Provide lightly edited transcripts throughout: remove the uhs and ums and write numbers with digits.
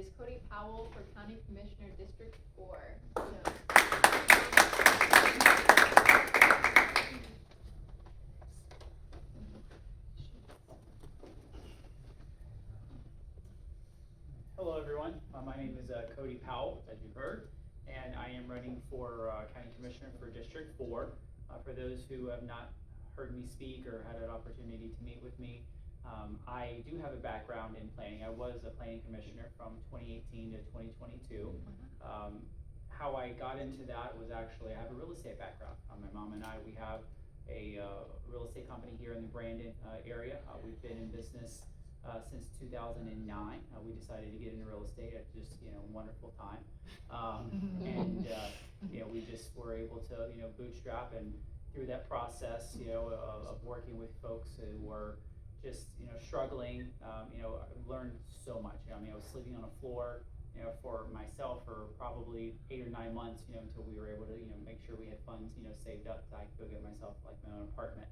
is Cody Powell for County Commissioner District 4. Hello everyone, my name is Cody Powell, as you heard, and I am running for County Commissioner for District 4. For those who have not heard me speak or had an opportunity to meet with me, I do have a background in planning. I was a planning commissioner from 2018 to 2022. How I got into that was actually, I have a real estate background. My mom and I, we have a real estate company here in the Brandon area. We've been in business since 2009. We decided to get into real estate at just, wonderful time. We just were able to, bootstrap, and through that process, of working with folks who were just, struggling, I learned so much. I was sleeping on a floor, for myself for probably 8 or 9 months, until we were able to, make sure we had funds, saved up so I could go get myself like my own apartment.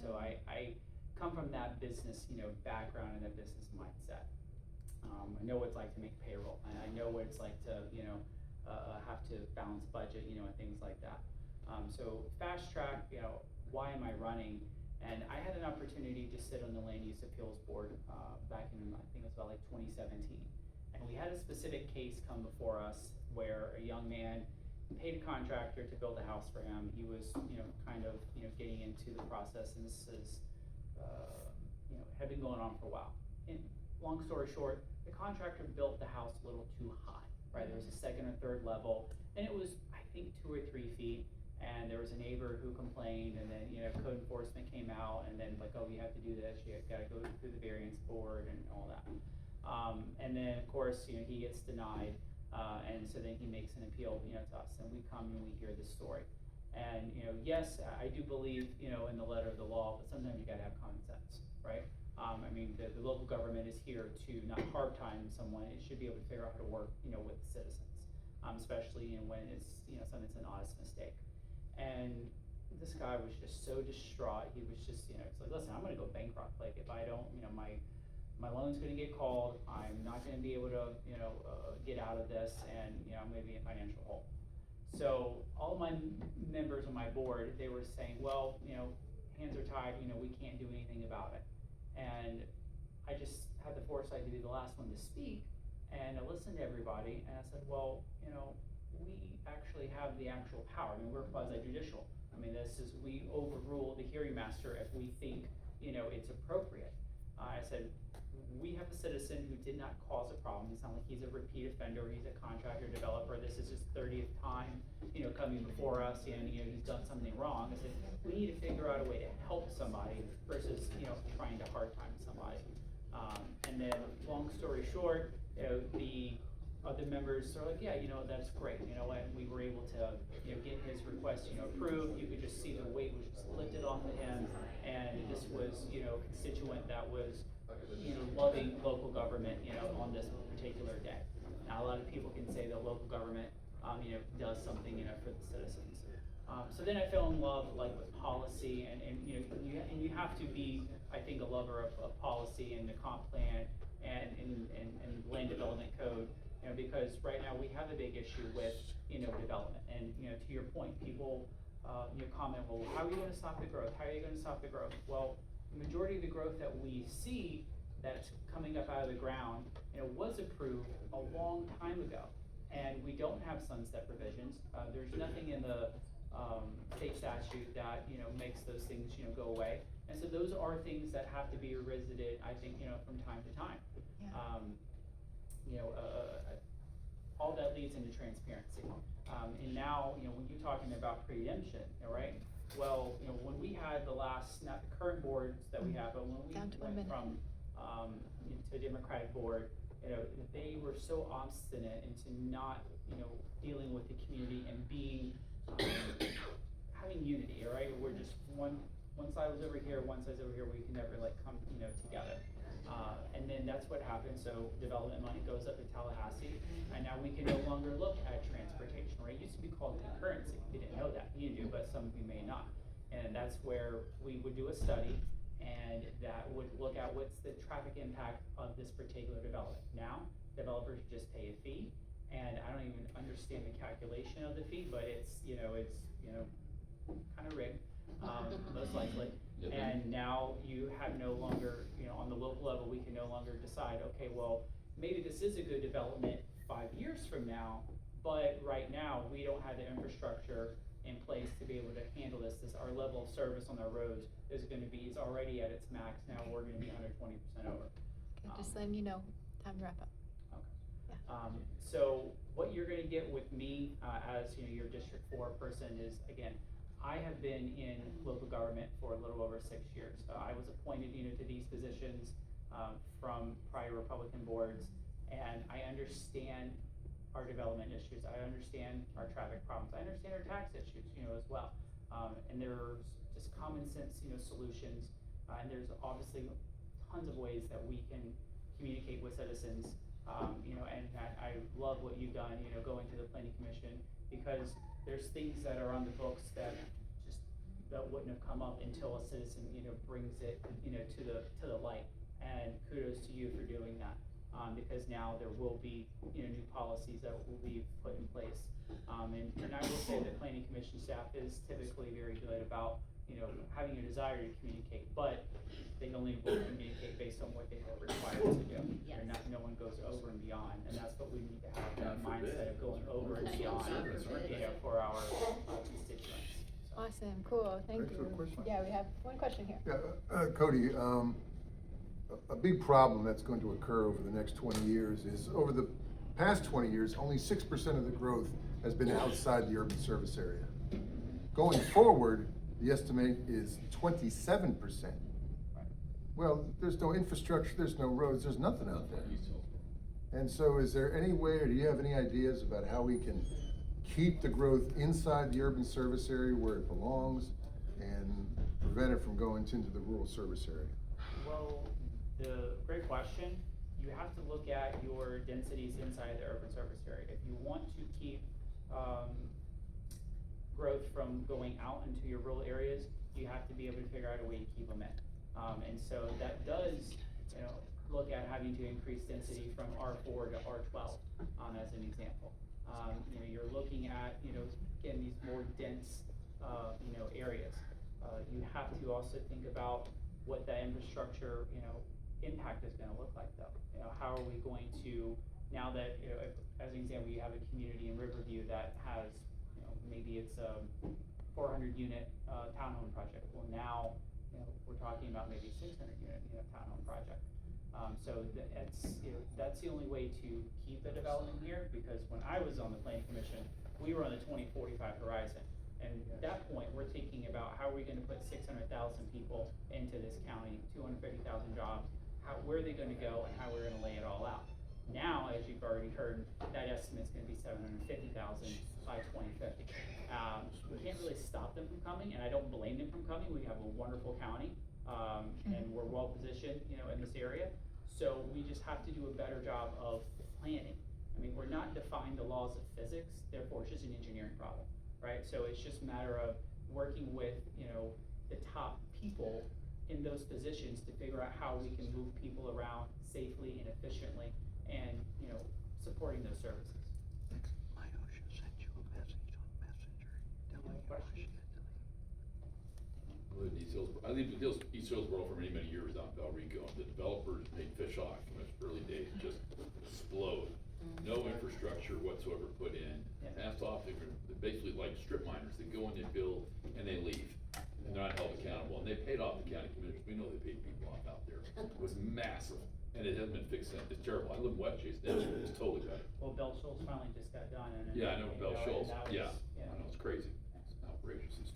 So I come from that business, background and that business mindset. I know what it's like to make payroll, and I know what it's like to, have to balance budget, and things like that. So fast track, why am I running? And I had an opportunity to sit on the Land Use Appeals Board back in, I think it was about like 2017. And we had a specific case come before us where a young man paid a contractor to build a house for him. He was, getting into the process, and this is, had been going on for a while. And long story short, the contractor built the house a little too high, right? There was a second or third level, and it was, I think, 2 or 3 feet. And there was a neighbor who complained, and then, code enforcement came out, and then like, oh, you have to do this, you gotta go through the variance board and all that. And then of course, he gets denied, and so then he makes an appeal, to us, and we come and we hear this story. And, yes, I do believe, in the letter of the law, but sometimes you gotta have common sense, right? The local government is here to not hard time someone. It should be able to figure out how to work, with the citizens, especially, when it's, something that's an honest mistake. And this guy was just so distraught. He was just, it's like, listen, I'm gonna go bankrupt. Like, if I don't, my loan's gonna get called. I'm not gonna be able to, get out of this, and, I'm gonna be in financial hole. So all my members on my board, they were saying, well, hands are tied, we can't do anything about it. And I just had the foresight to be the last one to speak, and I listened to everybody, and I said, well, we actually have the actual power. We're quasi-judicial. We overrule the hearing master if we think, it's appropriate. I said, we have a citizen who did not cause a problem. It's not like he's a repeat offender, he's a contractor, developer. This is his 30th time, coming before us, and, he's done something wrong. I said, we need to figure out a way to help somebody versus, trying to hard time somebody. And then, long story short, the other members are like, yeah, that's great, and we were able to, get his request, approved. You could just see the weight was just lifted off of him, and this was, a constituent that was, loving local government, on this particular day. Now, a lot of people can say that local government, does something, for the citizens. So then I fell in love, like, with policy, and you have to be, I think, a lover of policy and the comp plan and land development code. Because right now we have a big issue with, development. And, to your point, people, comment, well, how are you gonna stop the growth? How are you gonna stop the growth? Well, the majority of the growth that we see that's coming up out of the ground, was approved a long time ago. And we don't have sunset provisions. There's nothing in the state statute that, makes those things, go away. And so those are things that have to be revisited, I think, from time to time. Yeah. All that leads into transparency. And now, when you're talking about preemption, right? Well, when we had not the current boards that we have, but when we went from to a Democratic board, they were so obstinate into not, dealing with the community and being, having unity, right? We're just one side was over here, one side's over here, we can never come, together. And then that's what happened. So development money goes up to Tallahassee, and now we can no longer look at transportation, right? It used to be called concurrency. You didn't know that. You do, but some of you may not. And that's where we would do a study, and that would look at what's the traffic impact of this particular development. Now, developers just pay a fee, and I don't even understand the calculation of the fee, but it's kind of rigged, most likely. Yeah, And now you have no longer, on the local level, we can no longer decide, okay, well, maybe this is a good development 5 years from now, but right now, we don't have the infrastructure in place to be able to handle this. Our level of service on our roads is already at its max. Now we're gonna be 120% over. Okay, just letting you know, time to wrap up. Okay. Yeah. So what you're gonna get with me, as your District 4 person is, again, I have been in local government for a little over 6 years. I was appointed, to these positions, from prior Republican boards, and I understand our development issues. I understand our traffic problems. I understand our tax issues, as well. And there's just common sense, solutions. And there's obviously tons of ways that we can communicate with citizens. And I love what you've done, going to the planning commission, because there's things that are on the books that wouldn't have come up until a citizen, brings it, to the light. And kudos to you for doing that. Because now there will be, new policies that will be put in place. And I will say that planning commission staff is typically very good about, having a desire to communicate, but they only will communicate based on what they are required to do. Yes. And no one goes over and beyond, and that's what we need to have, that God forbid. mindset of going over and beyond, for our constituents. So. Awesome, cool, thank you. Excellent question. Yeah, we have one question here. Yeah, Cody, a big problem that's going to occur over the next 20 years is, over the past 20 years, only 6% of the growth has been outside the urban service area. Going forward, the estimate is 27%. Well, there's no infrastructure, there's no roads, there's nothing out there. And so is there any way, or do you have any ideas about how we can keep the growth inside the urban service area where it belongs and prevent it from going into the rural service area? Well, great question. You have to look at your densities inside the urban service area. If you want to keep growth from going out into your rural areas, you have to be able to figure out a way to keep them in. And so that does, look at having to increase density from R4 to R12, as an example. You're looking at, again, these more dense, areas. You have to also think about what that infrastructure, impact is gonna look like though. How are we going to, now that, as an example, you have a community in Riverview that has, maybe it's a 400 unit, townhome project. Well, now, we're talking about maybe 600 unit, townhome project. So that's the only way to keep the development here, because when I was on the planning commission, we were on the 2045 horizon. And at that point, we're thinking about how are we gonna put 600,000 people into this county, 250,000 jobs, where are they gonna go, and how we're gonna lay it all out. Now, as you've already heard, that estimate's gonna be 750,000 by 2050. We can't really stop them from coming, and I don't blame them from coming. We have a wonderful county, and we're well positioned, in this area. So we just have to do a better job of planning. I mean, we're not defying the laws of physics, therefore it's just an engineering problem, right? So it's just a matter of working with, the top people in those positions to figure out how we can move people around safely and efficiently, and, supporting those services. I lived in East Hillsborough for many, many years out in Valrico. The developers made fish off from its early days, just explode. No infrastructure whatsoever put in. Asked off, they're basically like strip miners. They go in, they build, and they leave. And they're not held accountable. And they paid off the county commissioners. We know they paid people off out there. It was massive. And it hasn't been fixed since. It's terrible. I live in West Chase now. It's totally better. Well, Bell Schultz finally just got done. And Yeah, I know Bell Schultz. that was, Yeah. I know, it's crazy. It's outrageous. It's